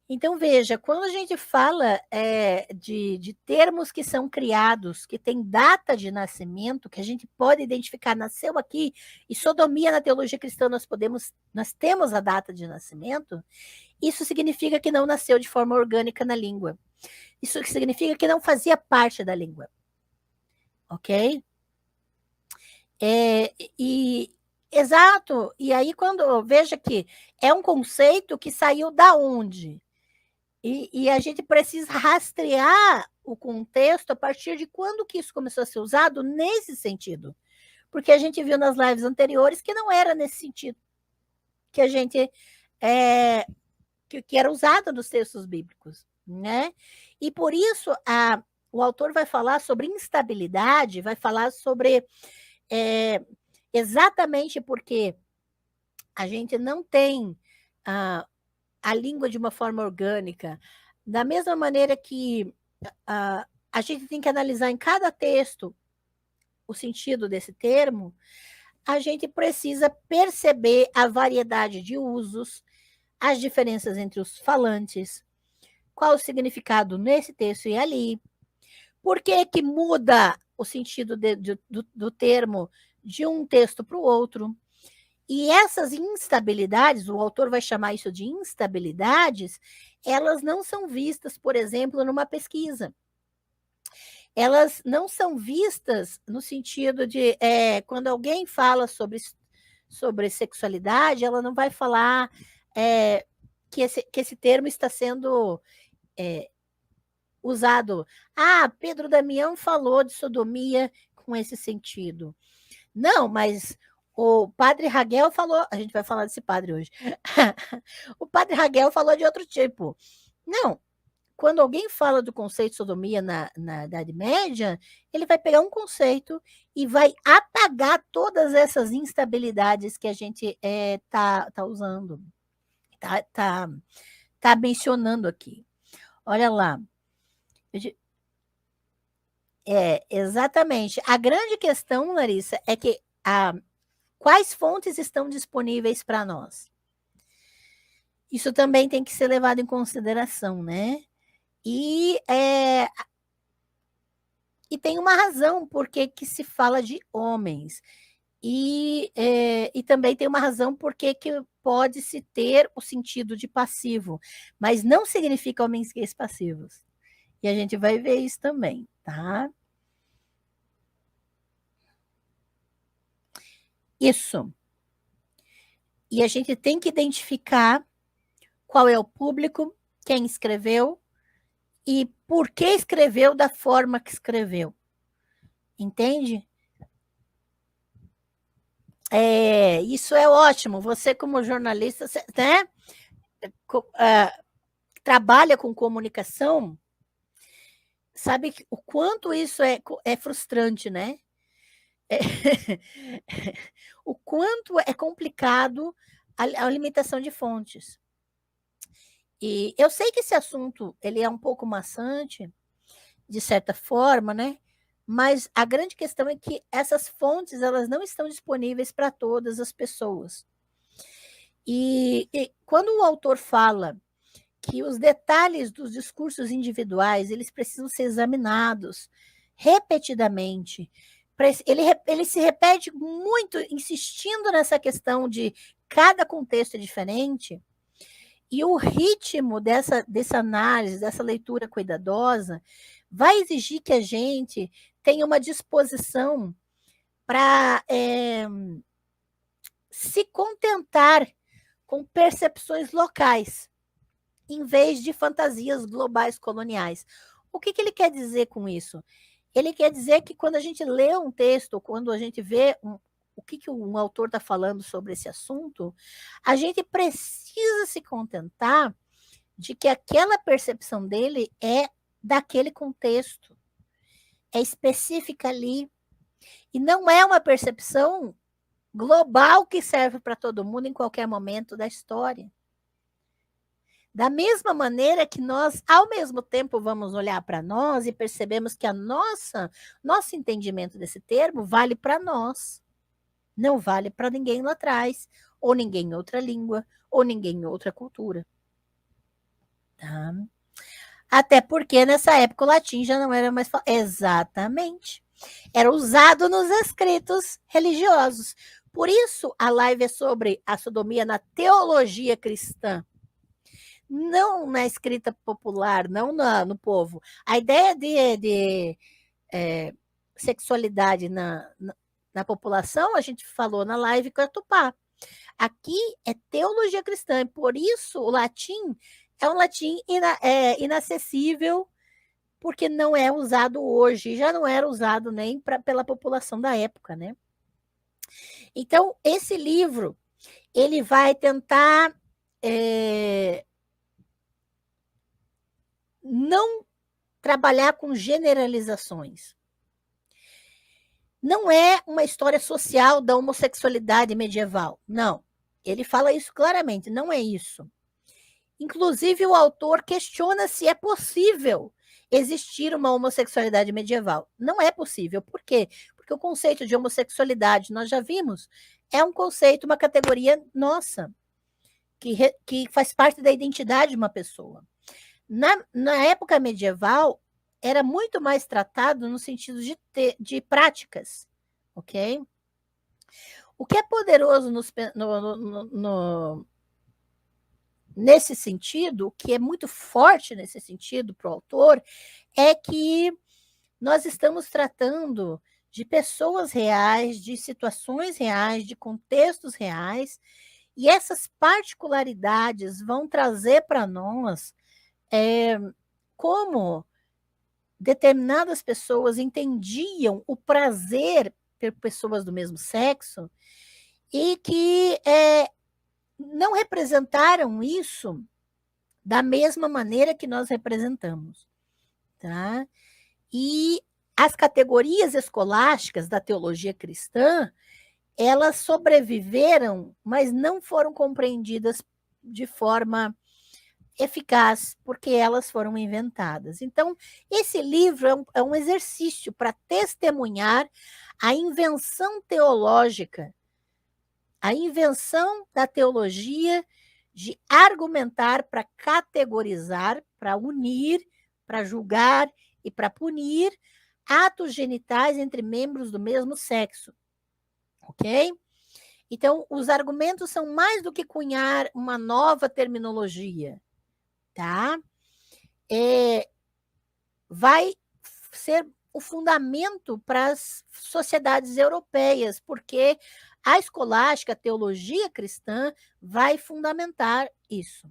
Então, veja, quando a gente fala de termos que são criados, que têm data de nascimento, que a gente pode identificar, nasceu aqui, e sodomia na teologia cristã nós temos a data de nascimento, isso significa que não nasceu de forma orgânica na língua. Isso significa que não fazia parte da língua. Ok? Exato. E aí, quando veja que é um conceito que saiu da onde? E a gente precisa rastrear o contexto a partir de quando que isso começou a ser usado nesse sentido. Porque a gente viu nas lives anteriores que não era nesse sentido que a gente que era usado nos textos bíblicos, né? E por isso o autor vai falar sobre instabilidade, vai falar sobre exatamente porque a gente não tem a língua de uma forma orgânica, da mesma maneira que a gente tem que analisar em cada texto o sentido desse termo, a gente precisa perceber a variedade de usos, as diferenças entre os falantes, qual o significado nesse texto e ali, por que muda o sentido do termo de um texto para o outro. E essas instabilidades, o autor vai chamar isso de instabilidades, elas não são vistas, por exemplo, numa pesquisa. Elas não são vistas no sentido de quando alguém fala sobre sexualidade, ela não vai falar que esse termo está sendo usado. Pedro Damião falou de sodomia com esse sentido. Não, mas o padre Raguel falou, a gente vai falar desse padre hoje. O padre Raguel falou de outro tipo. Não, quando alguém fala do conceito de sodomia na Idade Média, ele vai pegar um conceito e vai apagar todas essas instabilidades que a gente tá usando, tá mencionando aqui. Olha lá. Exatamente. A grande questão, Larissa, é que quais fontes estão disponíveis para nós? Isso também tem que ser levado em consideração, né? E tem uma razão por que se fala de homens. E também tem uma razão por que pode-se ter o sentido de passivo, mas não significa homens gays passivos. E a gente vai ver isso também, tá? Isso. E a gente tem que identificar qual é o público, quem escreveu e por que escreveu da forma que escreveu. Entende? Isso é ótimo. Você, como jornalista, né, trabalha com comunicação, sabe o quanto isso é frustrante, né? O quanto é complicado a limitação de fontes. E eu sei que esse assunto ele é um pouco maçante, de certa forma, né? Mas a grande questão é que essas fontes elas não estão disponíveis para todas as pessoas. E quando o autor fala que os detalhes dos discursos individuais eles precisam ser examinados repetidamente, ele se repete muito, insistindo nessa questão de cada contexto é diferente, e o ritmo dessa análise, dessa leitura cuidadosa, vai exigir que a gente tenha uma disposição para se contentar com percepções locais, em vez de fantasias globais coloniais. O que ele quer dizer com isso? Ele quer dizer que quando a gente lê um texto, quando a gente vê o que um autor está falando sobre esse assunto, a gente precisa se contentar de que aquela percepção dele é daquele contexto, é específica ali, e não é uma percepção global que serve para todo mundo em qualquer momento da história. Da mesma maneira que nós, ao mesmo tempo, vamos olhar para nós e percebemos que nosso entendimento desse termo vale para nós, não vale para ninguém lá atrás, ou ninguém em outra língua, ou ninguém em outra cultura. tá? Até porque nessa época o latim já não era mais exatamente. Era usado nos escritos religiosos. Por isso a live é sobre a sodomia na teologia cristã, não na escrita popular, não no povo. A ideia de sexualidade na população, a gente falou na live com a Tupá. Aqui é teologia cristã, e por isso o latim é um latim inacessível, porque não é usado hoje, já não era usado nem pela população da época, né? Então, esse livro, ele vai tentar não trabalhar com generalizações. Não é uma história social da homossexualidade medieval, não. Ele fala isso claramente, não é isso. Inclusive, o autor questiona se é possível existir uma homossexualidade medieval. Não é possível. Por quê? Porque o conceito de homossexualidade, nós já vimos, é um conceito, uma categoria nossa, que faz parte da identidade de uma pessoa. Na época medieval, era muito mais tratado no sentido de práticas, ok? O que é poderoso nesse sentido, que é muito forte nesse sentido para o autor, é que nós estamos tratando de pessoas reais, de situações reais, de contextos reais, e essas particularidades vão trazer para nós como determinadas pessoas entendiam o prazer por pessoas do mesmo sexo e que não representaram isso da mesma maneira que nós representamos, tá? E as categorias escolásticas da teologia cristã, elas sobreviveram, mas não foram compreendidas de forma eficaz, porque elas foram inventadas. Então, esse livro é um exercício para testemunhar a invenção teológica, a invenção da teologia de argumentar para categorizar, para unir, para julgar e para punir atos genitais entre membros do mesmo sexo, ok? Então, os argumentos são mais do que cunhar uma nova terminologia, tá? Vai ser o fundamento para as sociedades europeias, porque a escolástica, a teologia cristã, vai fundamentar isso.